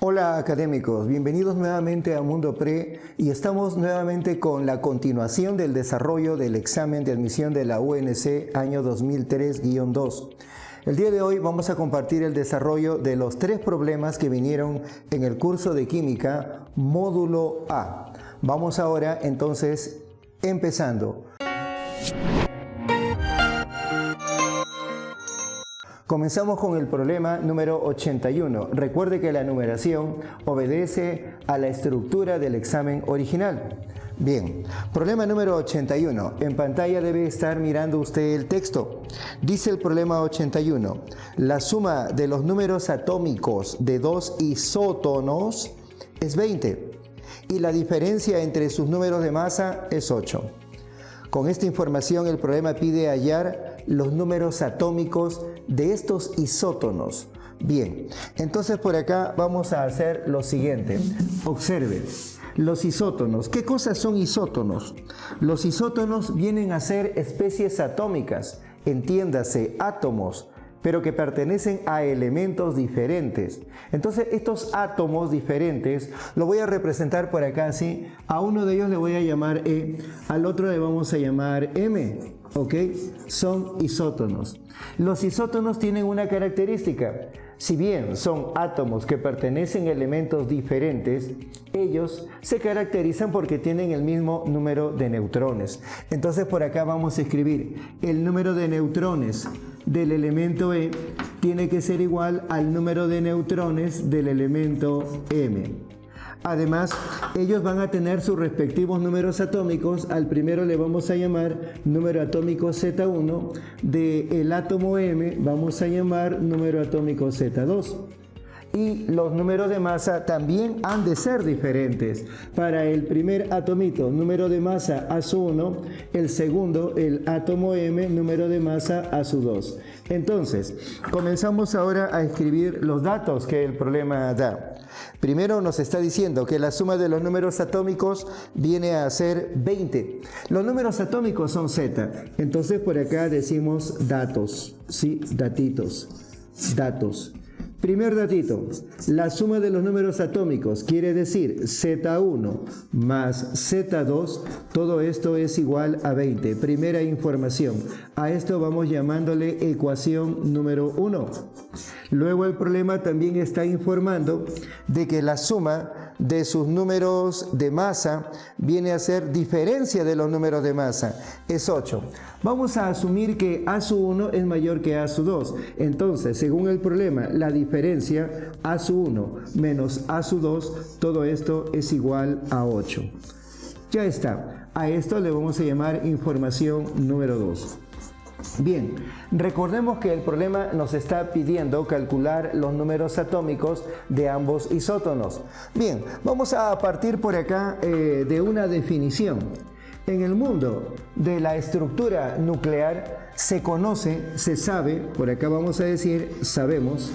Hola académicos, bienvenidos nuevamente a Mundo Pre y estamos nuevamente con la continuación del desarrollo del examen de admisión de la UNC año 2003-2. El día de hoy vamos a compartir el desarrollo de los 3 problemas que vinieron en el curso de Química módulo A. Vamos ahora entonces empezando. Comenzamos con el problema número 81. Recuerde que la numeración obedece a la estructura del examen original. Bien, problema número 81. En pantalla debe estar mirando usted el texto. Dice el problema 81. La suma de los números atómicos de 2 isótonos es 20 y la diferencia entre sus números de masa es 8. Con esta información el problema pide hallar los números atómicos de estos isótonos. Bien, entonces por acá vamos a hacer lo siguiente. Observe, los isótonos. ¿Qué cosas son isótonos? Los isótonos vienen a ser especies atómicas, entiéndase, átomos, pero que pertenecen a elementos diferentes. Entonces estos átomos diferentes lo voy a representar por acá así. A uno de ellos le voy a llamar E, al otro le vamos a llamar M. ¿Ok? Son isótonos. Los isótonos tienen una característica. Si bien son átomos que pertenecen a elementos diferentes, ellos se caracterizan porque tienen el mismo número de neutrones. Entonces por acá vamos a escribir el número de neutrones del elemento E tiene que ser igual al número de neutrones del elemento M. Además, ellos van a tener sus respectivos números atómicos. Al primero le vamos a llamar número atómico Z1, del átomo M vamos a llamar número atómico Z2. Y los números de masa también han de ser diferentes. Para el primer atomito, número de masa A1, el segundo, el átomo M, número de masa A2. Entonces, comenzamos ahora a escribir los datos que el problema da. Primero nos está diciendo que la suma de los números atómicos viene a ser 20. Los números atómicos son Z. Entonces por acá decimos datos, ¿sí? Datitos, datos. Primer datito, la suma de los números atómicos quiere decir Z1 más Z2, todo esto es igual a 20. Primera información, a esto vamos llamándole ecuación número 1. Luego el problema también está informando de que la suma de sus números de masa viene a ser diferencia de los números de masa, es 8. Vamos a asumir que A1 es mayor que A2. Entonces, según el problema, la diferencia A1 menos A2, todo esto es igual a 8. Ya está. A esto le vamos a llamar información número 2. Bien, recordemos que el problema nos está pidiendo calcular los números atómicos de ambos isótonos. Bien, vamos a partir por acá de una definición. En el mundo de la estructura nuclear se conoce, se sabe, por acá vamos a decir, sabemos.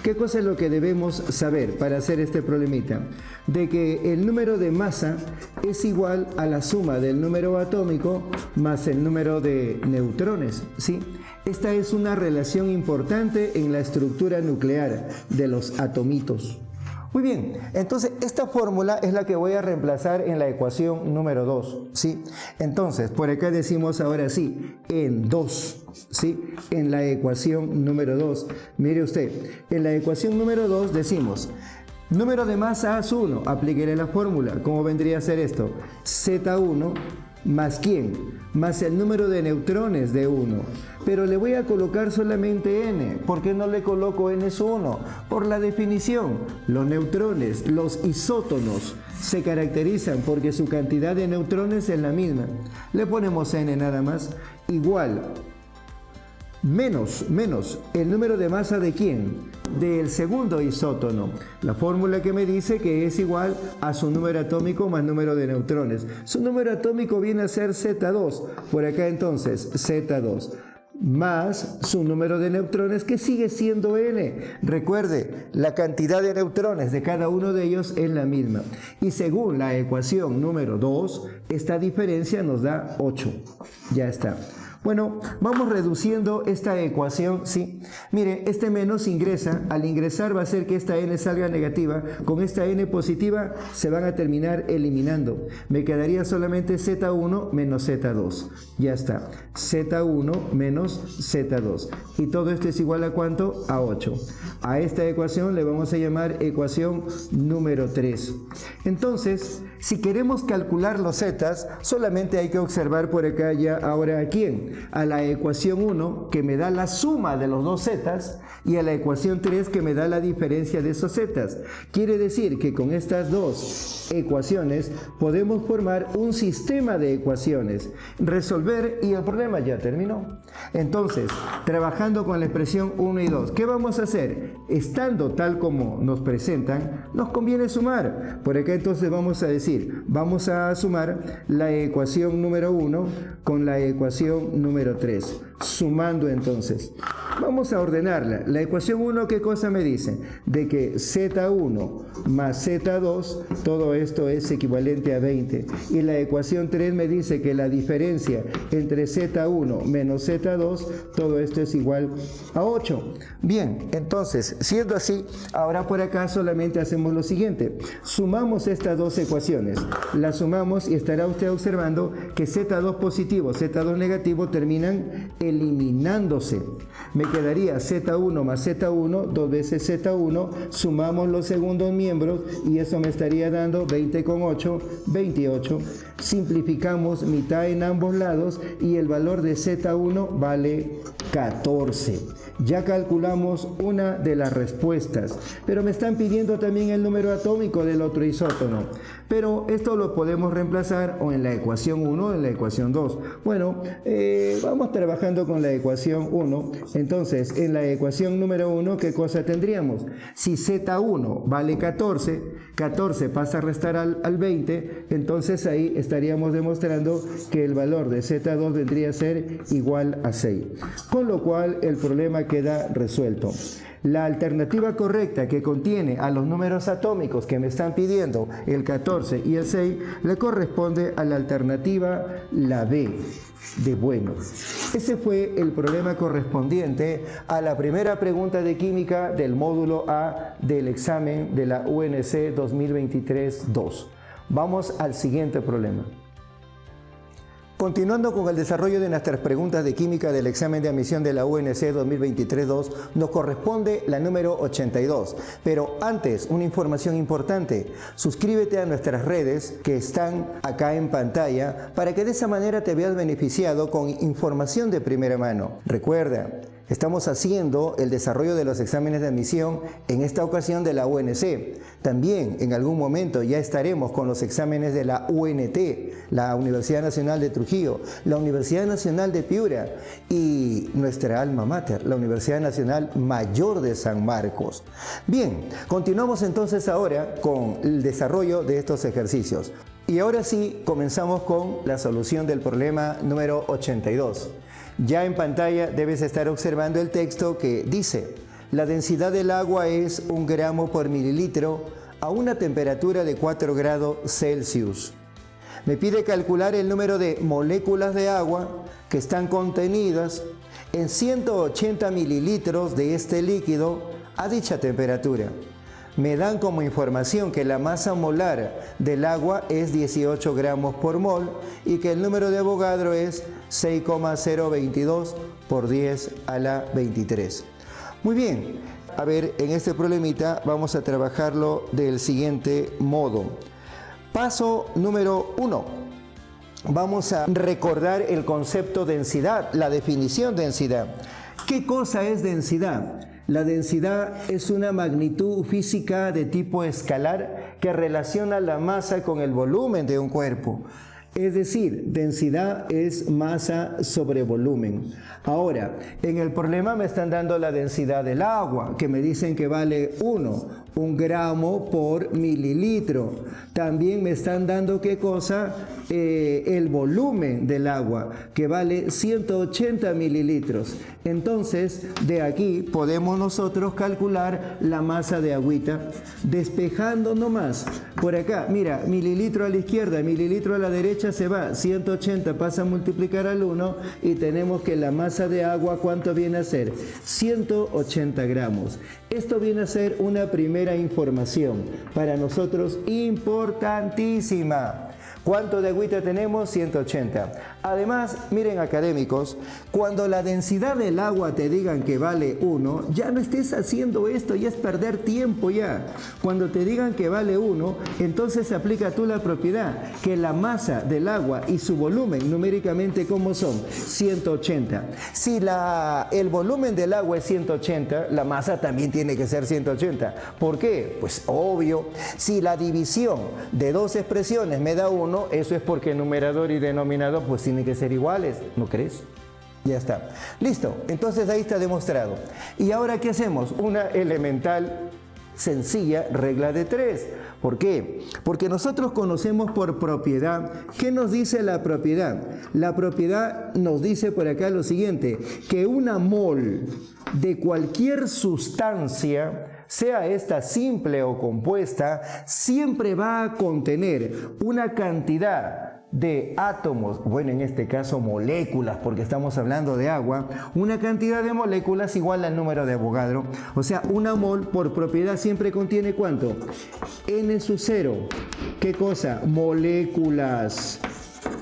¿Qué cosa es lo que debemos saber para hacer este problemita? De que el número de masa es igual a la suma del número atómico más el número de neutrones, ¿sí? Esta es una relación importante en la estructura nuclear de los atomitos. Muy bien, entonces esta fórmula es la que voy a reemplazar en la ecuación número 2, ¿sí? Entonces, por acá decimos ahora sí, en 2, ¿sí? En la ecuación número 2. Mire usted, en la ecuación número 2 decimos, número de masa A1, aplíquele la fórmula. ¿Cómo vendría a ser esto? Z1 más ¿quién? Más el número de neutrones de 1. Pero le voy a colocar solamente N. ¿Por qué no le coloco N1? Por la definición. Los neutrones, los isótonos, se caracterizan porque su cantidad de neutrones es la misma. Le ponemos N nada más. Igual. Menos el número de masa de ¿quién? Del segundo isótono. La fórmula que me dice que es igual a su número atómico más número de neutrones. Su número atómico viene a ser Z2. Por acá entonces Z2 más su número de neutrones que sigue siendo N. Recuerde, la cantidad de neutrones de cada uno de ellos es la misma. Y según la ecuación número 2, esta diferencia nos da 8. Ya está. Bueno, vamos reduciendo esta ecuación, ¿sí? Mire, este menos ingresa, al ingresar va a hacer que esta n salga negativa, con esta n positiva se van a terminar eliminando. Me quedaría solamente z1 menos z2. Ya está, z1 menos z2. Y todo esto es igual a ¿cuánto? A 8. A esta ecuación le vamos a llamar ecuación número 3. Entonces, si queremos calcular los zetas, solamente hay que observar por acá ya ahora a quién. A la ecuación 1, que me da la suma de los dos zetas, y a la ecuación 3, que me da la diferencia de esos zetas. Quiere decir que con estas dos ecuaciones podemos formar un sistema de ecuaciones, resolver y el problema ya terminó. Entonces, trabajando con la expresión 1 y 2, ¿qué vamos a hacer? Estando tal como nos presentan, nos conviene sumar. Por acá entonces vamos a decir, vamos a sumar la ecuación número 1 con la ecuación número 3. Sumando entonces, vamos a ordenarla. La ecuación 1, ¿qué cosa me dice? De que z1 más z2, todo esto es equivalente a 20. Y la ecuación 3 me dice que la diferencia entre z1 menos z2, todo esto es igual a 8. Bien, entonces, siendo así, ahora por acá solamente hacemos lo siguiente. Sumamos estas dos ecuaciones. Las sumamos y estará usted observando que z2 positivo, z2 negativo terminan eliminándose. Me quedaría z1 más z1, 2 veces z1, sumamos los segundos miembros y eso me estaría dando 20 con 8, 28. Simplificamos mitad en ambos lados y el valor de z1 vale 14. Ya calculamos una de las respuestas, pero me están pidiendo también el número atómico del otro isótono. Pero esto lo podemos reemplazar o en la ecuación 1 o en la ecuación 2. Bueno, vamos trabajando con la ecuación 1. Entonces, en la ecuación número 1, ¿qué cosa tendríamos? Si Z1 vale 14, 14 pasa a restar al 20, entonces ahí estaríamos demostrando que el valor de Z2 vendría a ser igual a 6. Con lo cual, el problema queda resuelto. La alternativa correcta que contiene a los números atómicos que me están pidiendo, el 14 y el 6, le corresponde a la alternativa la B, de bueno. Ese fue el problema correspondiente a la primera pregunta de química del módulo A del examen de la UNC 2023-2. Vamos al siguiente problema. Continuando con el desarrollo de nuestras preguntas de química del examen de admisión de la UNC 2023-2, nos corresponde la número 82. Pero antes, una información importante. Suscríbete a nuestras redes que están acá en pantalla para que de esa manera te veas beneficiado con información de primera mano. Recuerda, estamos haciendo el desarrollo de los exámenes de admisión en esta ocasión de la UNC. También en algún momento ya estaremos con los exámenes de la UNT, la Universidad Nacional de Trujillo, la Universidad Nacional de Piura y nuestra alma mater, la Universidad Nacional Mayor de San Marcos. Bien, continuamos entonces ahora con el desarrollo de estos ejercicios. Y ahora sí, comenzamos con la solución del problema número 82. Ya en pantalla debes estar observando el texto que dice: la densidad del agua es 1 gramo por mililitro a una temperatura de 4 grados Celsius. Me pide calcular el número de moléculas de agua que están contenidas en 180 mililitros de este líquido a dicha temperatura. Me dan como información que la masa molar del agua es 18 gramos por mol y que el número de Avogadro es 6,022 por 10 a la 23. Muy bien, a ver, en este problemita vamos a trabajarlo del siguiente modo. Paso número 1. Vamos a recordar el concepto densidad, la definición de densidad. ¿Qué cosa es densidad? La densidad es una magnitud física de tipo escalar que relaciona la masa con el volumen de un cuerpo. Es decir, densidad es masa sobre volumen. Ahora, en el problema me están dando la densidad del agua, que me dicen que vale 1. 1 gramo por mililitro. También me están dando ¿qué cosa? El volumen del agua, que vale 180 mililitros. Entonces, de aquí podemos nosotros calcular la masa de agüita, despejando nomás. Por acá, mira, mililitro a la izquierda, mililitro a la derecha se va, 180 pasa a multiplicar al 1 y tenemos que la masa de agua, ¿cuánto viene a ser? 180 gramos. Esto viene a ser una primera información para nosotros importantísima. ¿Cuánto de agüita tenemos? 180. Además, miren académicos, cuando la densidad del agua te digan que vale 1, ya no estés haciendo esto, ya es perder tiempo ya. Cuando te digan que vale 1, entonces aplica tú la propiedad, que la masa del agua y su volumen numéricamente, ¿cómo son? 180. Si el volumen del agua es 180, la masa también tiene que ser 180. ¿Por qué? Pues obvio, si la división de dos expresiones me da 1, eso es porque numerador y denominador pues tienen que ser iguales, ¿no crees? Ya está. Listo, entonces ahí está demostrado. ¿Y ahora qué hacemos? Una elemental, sencilla, regla de 3. ¿Por qué? Porque nosotros conocemos por propiedad. ¿Qué nos dice la propiedad? La propiedad nos dice por acá lo siguiente, que una mol de cualquier sustancia, sea esta simple o compuesta, siempre va a contener una cantidad de átomos, bueno, en este caso moléculas, porque estamos hablando de agua, una cantidad de moléculas igual al número de Avogadro. O sea, una mol por propiedad siempre contiene ¿cuánto? N sub 0. ¿Qué cosa? Moléculas.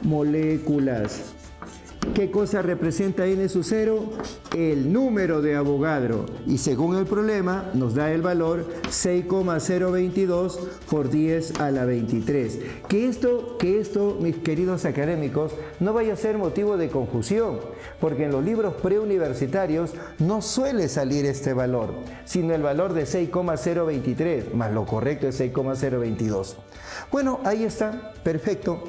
Moléculas. ¿Qué cosa representa N sub 0? El número de Avogadro. Y según el problema, nos da el valor 6,022 por 10 a la 23. Que esto, mis queridos académicos, no vaya a ser motivo de confusión, porque en los libros preuniversitarios no suele salir este valor, sino el valor de 6,023, más lo correcto es 6,022. Bueno, ahí está, perfecto.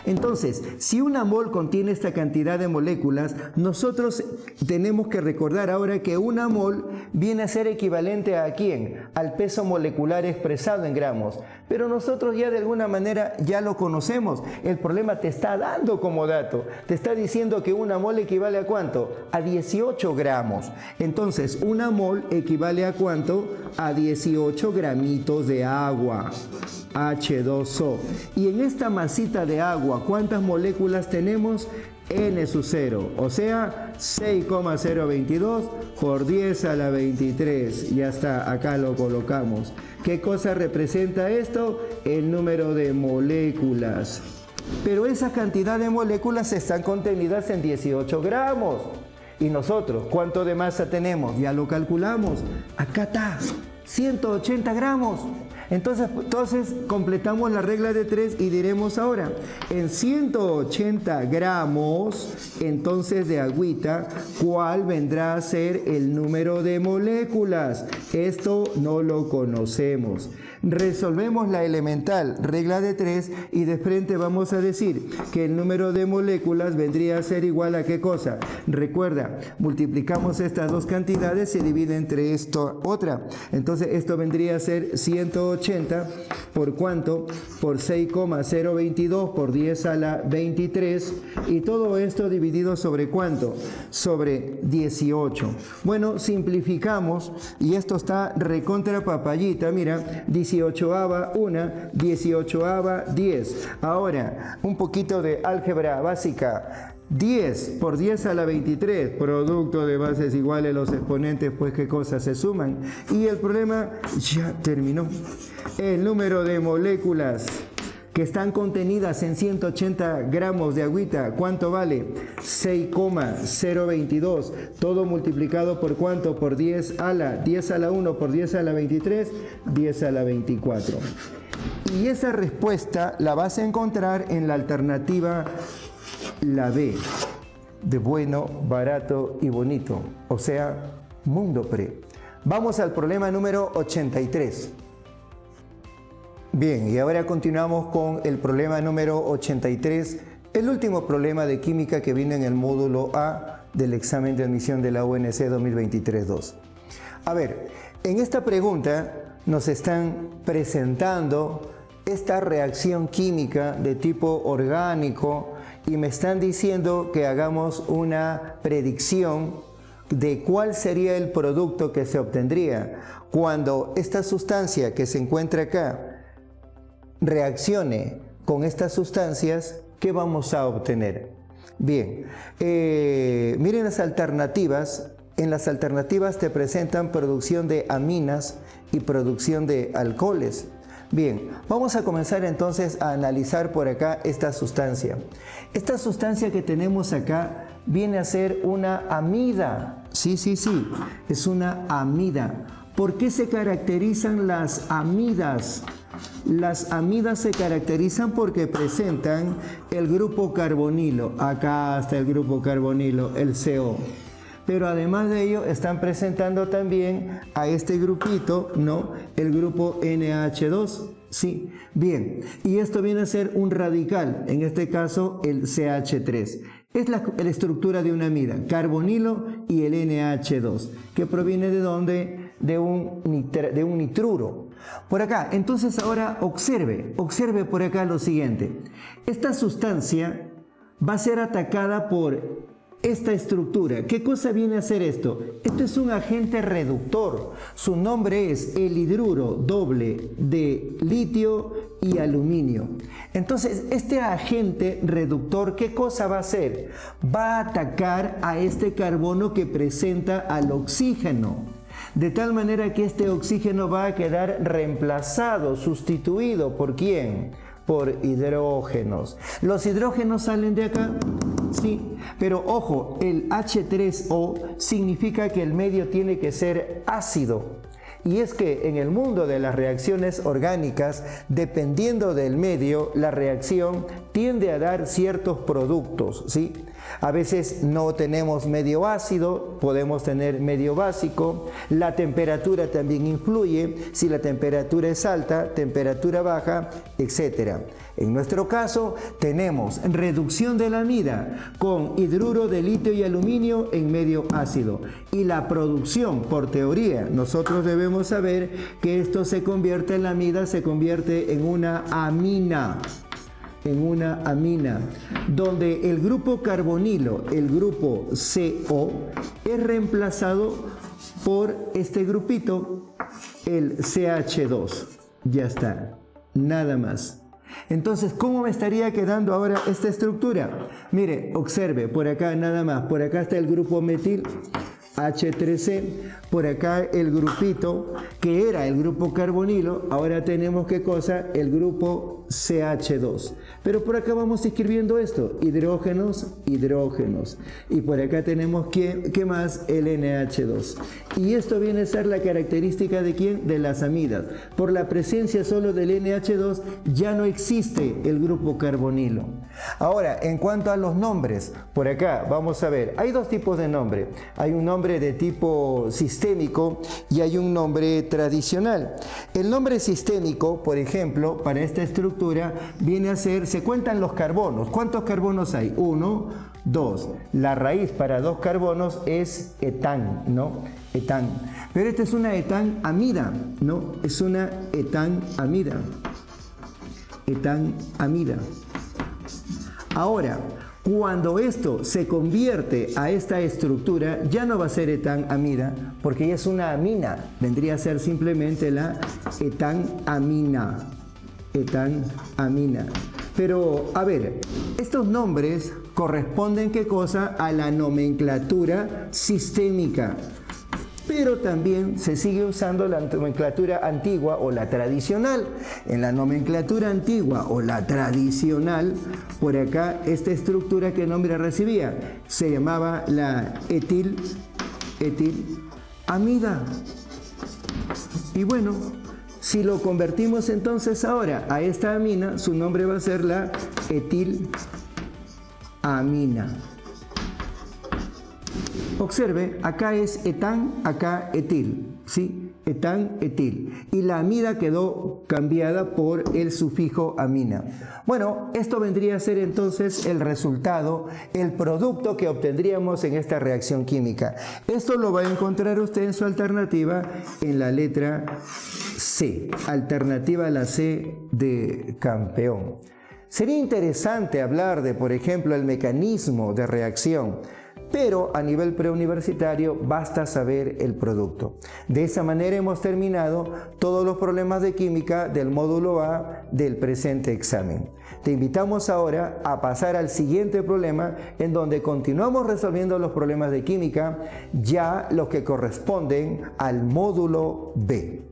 Entonces, si una mol contiene esta cantidad de moléculas, nosotros tenemos que recordar ahora que una mol viene a ser equivalente ¿a quién? Al peso molecular expresado en gramos. Pero nosotros ya de alguna manera ya lo conocemos. El problema te está dando como dato. Te está diciendo que una mol equivale ¿a cuánto? A 18 gramos. Entonces, una mol equivale ¿a cuánto? A 18 gramitos de agua. H2O. Y en esta masita de agua, ¿cuántas moléculas tenemos? N sub 0, o sea, 6,022 por 10 a la 23. Ya está, acá lo colocamos. ¿Qué cosa representa esto? El número de moléculas. Pero esa cantidad de moléculas están contenidas en 18 gramos. Y nosotros, ¿cuánto de masa tenemos? Ya lo calculamos. Acá está, 180 gramos. Entonces completamos la regla de 3 y diremos ahora, en 180 gramos, entonces de agüita, ¿cuál vendrá a ser el número de moléculas? Esto no lo conocemos. Resolvemos la elemental regla de 3 y de frente vamos a decir que el número de moléculas vendría a ser igual a ¿qué cosa? Recuerda, multiplicamos estas dos cantidades, se divide entre esto otra. Entonces esto vendría a ser 180 por ¿cuánto? Por 6,022 por 10 a la 23 y todo esto dividido sobre ¿cuánto? Sobre 18. Bueno, simplificamos y esto está recontra papayita, mira, 18ava 1, 18ava 10. Ahora, un poquito de álgebra básica. 10 por 10 a la 23, producto de bases iguales, los exponentes, pues qué cosas se suman. Y el problema ya terminó. El número de moléculas que están contenidas en 180 gramos de agüita, ¿cuánto vale? 6,022, todo multiplicado por ¿cuánto? Por 10 a la 1 por 10 a la 23, 10 a la 24. Y esa respuesta la vas a encontrar en la alternativa la B, de bueno, barato y bonito, o sea, Mundo Pre. Vamos al problema número 83. Bien, y ahora continuamos con el problema número 83, el último problema de química que viene en el módulo A del examen de admisión de la UNC 2023-2. A ver, en esta pregunta nos están presentando esta reacción química de tipo orgánico y me están diciendo que hagamos una predicción de cuál sería el producto que se obtendría cuando esta sustancia que se encuentra acá reaccione con estas sustancias. ¿Qué vamos a obtener? Bien, miren las alternativas. En las alternativas te presentan producción de aminas y producción de alcoholes. Bien, vamos a comenzar entonces a analizar por acá esta sustancia. Esta sustancia que tenemos acá viene a ser una amida. Sí, es una amida. ¿Por qué se caracterizan las amidas? Las amidas se caracterizan porque presentan el grupo carbonilo. Acá está el grupo carbonilo, el CO. Pero además de ello están presentando también a este grupito, ¿no? El grupo NH2, sí. Bien, y esto viene a ser un radical, en este caso el CH3. Es la estructura de una amida, carbonilo y el NH2, que proviene de ¿dónde? De un nitruro. Por acá, entonces ahora observe por acá lo siguiente. Esta sustancia va a ser atacada por esta estructura. ¿Qué cosa viene a hacer esto? Esto es un agente reductor. Su nombre es el hidruro doble de litio y aluminio. Entonces, este agente reductor, ¿qué cosa va a hacer? Va a atacar a este carbono que presenta al oxígeno. De tal manera que este oxígeno va a quedar reemplazado, sustituido ¿por quién? Por hidrógenos. ¿Los hidrógenos salen de acá? Sí, pero ojo, el H3O significa que el medio tiene que ser ácido. Y es que en el mundo de las reacciones orgánicas, dependiendo del medio, la reacción tiende a dar ciertos productos, ¿sí? A veces no tenemos medio ácido, podemos tener medio básico. La temperatura también influye, si la temperatura es alta, temperatura baja, etc. En nuestro caso tenemos reducción de la amida con hidruro de litio y aluminio en medio ácido. Y la producción, por teoría, nosotros debemos saber que esto se convierte en la amida, se convierte en una amina. Donde el grupo carbonilo, el grupo CO, es reemplazado por este grupito, el CH2. Ya está, nada más. Entonces, ¿cómo me estaría quedando ahora esta estructura? Mire, observe, por acá nada más, por acá está el grupo metil, H3C, por acá el grupito que era el grupo carbonilo, ahora tenemos ¿qué cosa? El grupo CH2. Pero por acá vamos escribiendo esto, hidrógenos, y por acá tenemos ¿qué más? El NH2. Y esto viene a ser la característica ¿de quién? De las amidas. Por la presencia solo del NH2 ya no existe el grupo carbonilo. Ahora, en cuanto a los nombres, por acá vamos a ver, hay dos tipos de nombre. Hay un nombre de tipo sistémico y hay un nombre tradicional. El nombre sistémico, por ejemplo, para esta estructura viene a ser, se cuentan los carbonos. ¿Cuántos carbonos hay? 1, 2. La raíz para 2 carbonos es etán, ¿no? Etán. Pero esta es una etán amida, ¿no? Es una etán amida. Etán amida. Ahora, cuando esto se convierte a esta estructura, ya no va a ser etán amida, porque ya es una amina. Vendría a ser simplemente la etán amina. Etán amina. Pero, a ver, estos nombres corresponden, ¿qué cosa? A la nomenclatura sistémica. Pero también se sigue usando la nomenclatura antigua o la tradicional. En la nomenclatura antigua o la tradicional, por acá, esta estructura, ¿qué nombre recibía? Se llamaba la etilamida. Y bueno, si lo convertimos entonces ahora a esta amina, su nombre va a ser la etilamina. Observe, acá es etán, acá etil, ¿sí? etan, etil. Y la amida quedó cambiada por el sufijo amina. Bueno, esto vendría a ser entonces el resultado, el producto que obtendríamos en esta reacción química. Esto lo va a encontrar usted en su alternativa en la letra C. Alternativa a la C de campeón. Sería interesante hablar de, por ejemplo, el mecanismo de reacción, pero a nivel preuniversitario basta saber el producto. De esa manera hemos terminado todos los problemas de química del módulo A del presente examen. Te invitamos ahora a pasar al siguiente problema, en donde continuamos resolviendo los problemas de química, ya los que corresponden al módulo B.